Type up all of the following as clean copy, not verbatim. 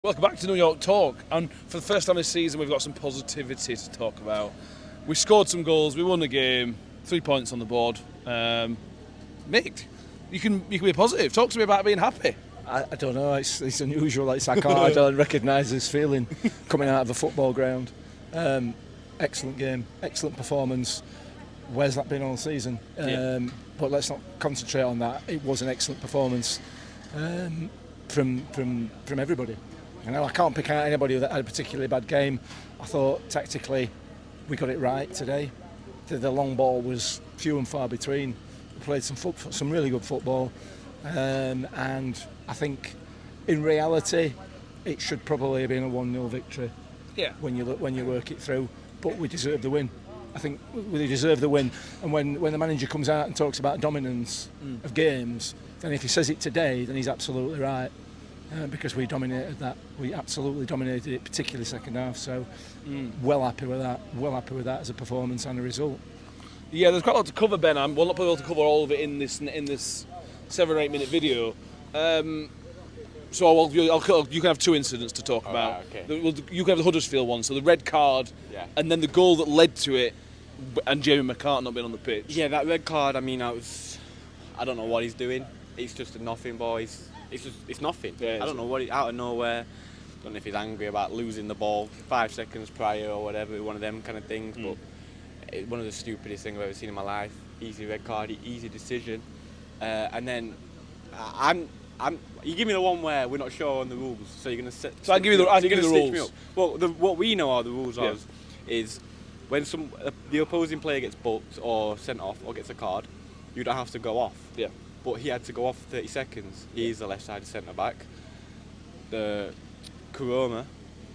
Welcome back to New York Talk, and for the first time this season we've got some positivity to talk about. We scored some goals, we won the game, 3 points on the board. Mick, you can be positive. Talk to me about being happy. I don't know, it's unusual. I don't recognise this feeling coming out of a football ground. Excellent game, excellent performance. Where's that been all season? But let's not concentrate on that. It was an excellent performance from everybody. You know, I can't pick out anybody that had a particularly bad game. I thought tactically we got it right today. The long ball was few and far between. We played some really good football, and I think in reality it should probably have been a 1-0 victory. Yeah. When you work it through, but we deserved the win. I think we deserve the win. And when the manager comes out and talks about dominance of games, then if he says it today, then he's absolutely right. Because we dominated that. We absolutely dominated it, particularly second half. So, well happy with that. Well happy with that as a performance and a result. Yeah, there's quite a lot to cover, Ben. We'll not be able to cover all of it in this 7 or 8 minute video. So you can have 2 incidents to talk about. Okay. You can have the Huddersfield one, so the red card, and then the goal that led to it, and Jamie McCart not being on the pitch. Yeah, that red card. I mean, I don't know what he's doing. It's just a nothing, boys. It's nothing. Yeah, I don't know what out of nowhere. Don't know if he's angry about losing the ball 5 seconds prior or whatever, one of them kind of things. But it's one of the stupidest things I've ever seen in my life. Easy red card, easy decision, and then you give me the one where we're not sure on the rules, so you're gonna set. So I give you the rules. Well, what we know are the rules is when the opposing player gets booked or sent off or gets a card, you don't have to go off. Yeah. But he had to go off for 30 seconds. He's the left-sided centre-back. The Kuroma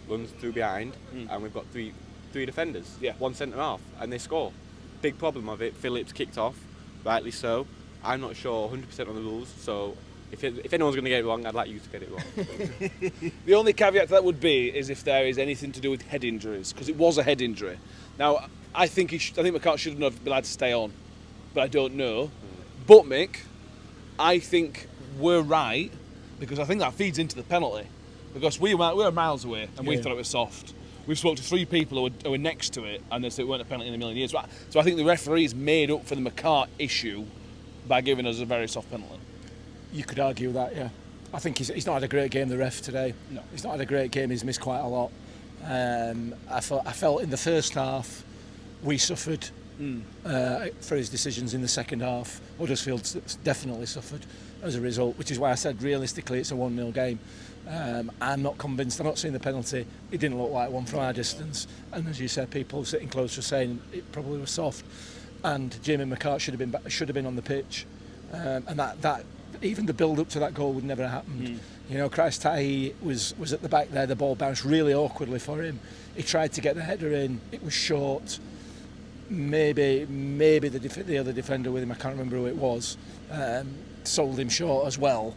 runs through behind, and we've got three defenders. Yeah. 1 centre-half, and they score. Big problem of it, Phillips kicked off, rightly so. I'm not sure 100% on the rules, so if anyone's going to get it wrong, I'd like you to get it wrong. The only caveat to that would be is if there is anything to do with head injuries, because it was a head injury. Now, I think McCart shouldn't have been allowed to stay on, but I don't know. But Mick, I think we're right, because I think that feeds into the penalty. Because we were miles away and we thought it was soft. We've spoke to 3 people who were next to it and they said it weren't a penalty in a million years. So I think the referees made up for the McCart issue by giving us a very soft penalty. You could argue that, yeah. I think he's not had a great game, the ref, today. No. He's not had a great game, he's missed quite a lot. I felt in the first half we suffered for his decisions. In the second half, Huddersfield definitely suffered as a result, which is why I said realistically it's a 1-0 game. I'm not convinced. I'm not seeing the penalty. It didn't look like one from our distance, and as you said, people sitting close were saying it probably was soft. And Jamie McCart should have been on the pitch, and that even the build up to that goal would never have happened. You know, Christ Tahi was at the back there. The ball bounced really awkwardly for him. He tried to get the header in. It was short. Maybe the other defender with him, I can't remember who it was, sold him short as well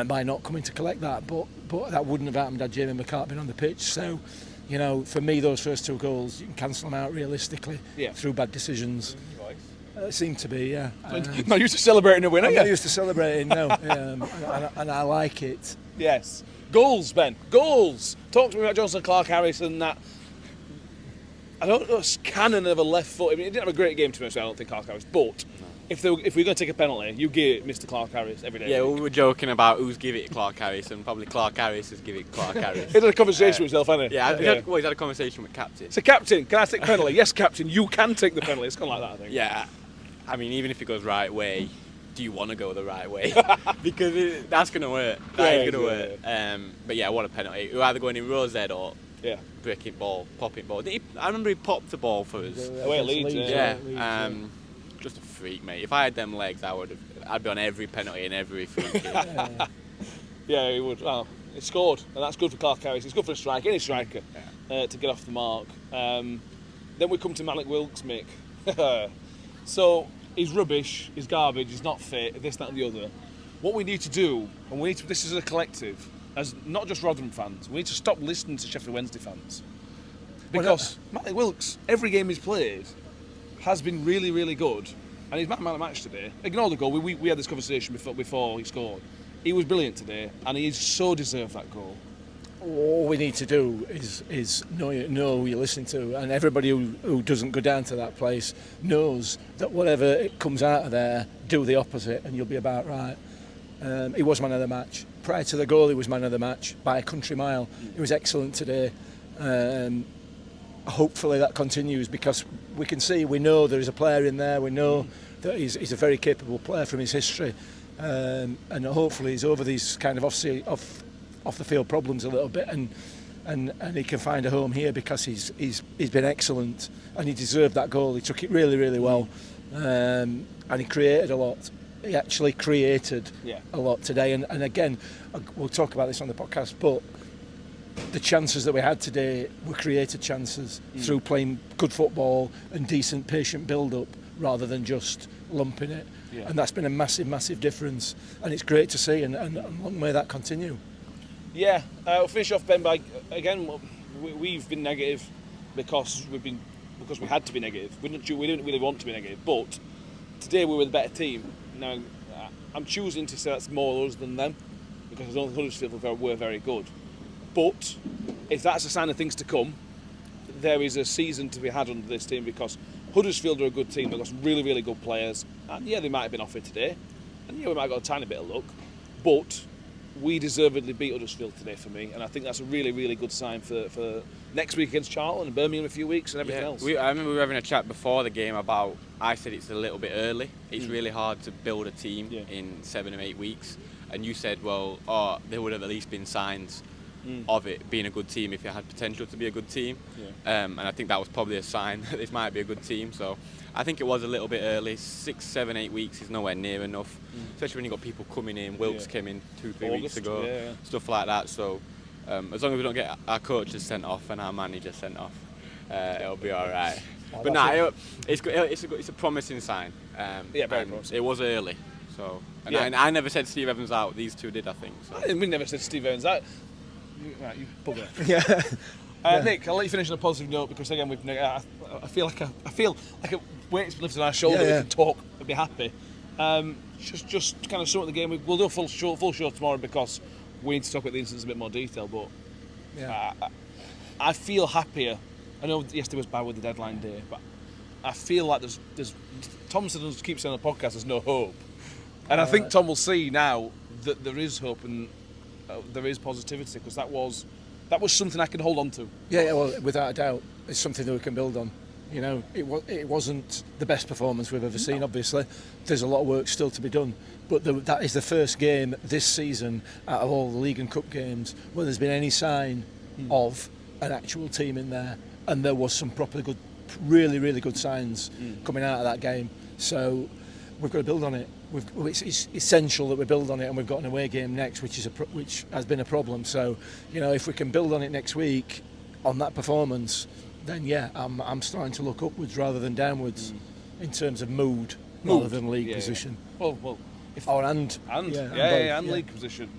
by not coming to collect that. But that wouldn't have happened had Jamie McCart been on the pitch. So, you know, for me, those first 2 goals, you can cancel them out realistically through bad decisions. Seem to be, yeah. Not used to celebrating a win, are you? I'm not used to celebrating, no. And I like it. Yes. Goals, Ben. Goals. Talk to me about Johnson Clark-Harris and that. I don't know, cannon of a left foot. I mean, he didn't have a great game to me, so I don't think Clark-Harris. But if we're going to take a penalty, you give it Mr. Clark-Harris every day. Yeah, we were joking about who's give it Clark-Harris, and probably Clark-Harris is give it Clark-Harris. He had a conversation with himself, hasn't he? Yeah, he's had a conversation with Captain. So, Captain, can I take the penalty? Yes, Captain, you can take the penalty. It's kind of like that, I think. Yeah, I mean, even if it goes right way, do you want to go the right way? Because that's going to work. That is going to work. But yeah, what a penalty. We're either going in Rose Head or breaking ball, popping ball. I remember he popped the ball for us. Away at Leeds, just a freak, mate. If I had them legs, I'd be on every penalty and every free kick. Yeah, he would. Well, he scored, and that's good for Clark-Harris. It's good for a striker, any striker, to get off the mark. Then we come to Malik Wilkes, Mick. So he's rubbish, he's garbage, he's not fit, this, that and the other. What we need to do, and this is a collective, as not just Rotherham fans, we need to stop listening to Sheffield Wednesday fans. Because Malik Wilkes, every game he's played, has been really, really good. And he's man of the match today. Ignore the goal, we had this conversation before he scored. He was brilliant today, and he so deserved that goal. all we need to do is know who you listen to, and everybody who doesn't go down to that place knows that whatever it comes out of there, do the opposite and you'll be about right. He was man of the match. Prior to the goal, he was man of the match by a country mile. He was excellent today. Hopefully that continues, because we know there is a player in there, we know that he's a very capable player from his history, and hopefully he's over these kind of off the field problems a little bit, and he can find a home here, because he's been excellent and he deserved that goal. He took it really, really well, and he created a lot. He actually created a lot today, and again, we'll talk about this on the podcast, but the chances that we had today were created chances through playing good football and decent, patient build-up, rather than just lumping it. And that's been a massive, massive difference, and it's great to see, and long may that continue. Yeah, we'll finish off, Ben, by, again, we've been negative because we had to be negative. We didn't really want to be negative, but today we were the better team. Now, I'm choosing to say that's more us than them, because I don't think Huddersfield were very good. But if that's a sign of things to come, there is a season to be had under this team, because Huddersfield are a good team. They've got some really, really good players. And yeah, they might have been off it today. And yeah, we might have got a tiny bit of luck. But we deservedly beat Huddersfield today for me. And I think that's a really, really good sign for next week against Charlton and Birmingham in a few weeks and everything else. I remember we were having a chat before the game about, I said it's a little bit early. It's really hard to build a team in 7 or 8 weeks. And you said, well, there would have at least been signs of it being a good team if it had potential to be a good team. And I think that was probably a sign that this might be a good team. So I think it was a little bit early. 6, 7, 8 weeks is nowhere near enough, especially when you've got people coming in. Wilkes came in 2-3 weeks ago, stuff like that. So as long as we don't get our coaches sent off and our manager sent off, it'll be all right. But no, it's a promising sign. Very promising. It was early. So, I never said Steve Evans out. These two did, I think. So. We never said Steve Evans out. Right, you bugger. Nick, I'll let you finish on a positive note, because again, I feel like a weight's lifted on our shoulder. We can talk and be happy. Just kind of sum up the game. We'll do a full show tomorrow, because we need to talk about the incidents in a bit more detail. But I feel happier. I know yesterday was bad with the deadline day, but I feel like there's Thompson keeps saying on the podcast there's no hope, and I think Tom will see now that there is hope and there is positivity, because that was something I can hold on to. Yeah, well, without a doubt, it's something that we can build on. You know, it wasn't the best performance we've ever seen. Obviously, there's a lot of work still to be done, but that is the first game this season out of all the league and cup games where there's been any sign of an actual team in there, and there was some proper good, really, really good signs coming out of that game. So we've got to build on it. It's essential that we build on it, and we've got an away game next, which has been a problem. So, you know, if we can build on it next week on that performance, then I'm starting to look upwards rather than downwards in terms of mood rather than league position. Well, league position.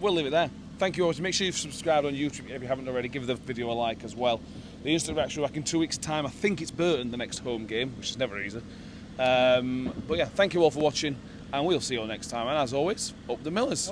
We'll leave it there. Thank you all. Make sure you've subscribed on YouTube if you haven't already. Give the video a like as well. The instant reaction back in 2 weeks' time. I think it's Burton, the next home game, which is never easy. But yeah, thank you all for watching, and we'll see you all next time. And as always, up the Millers.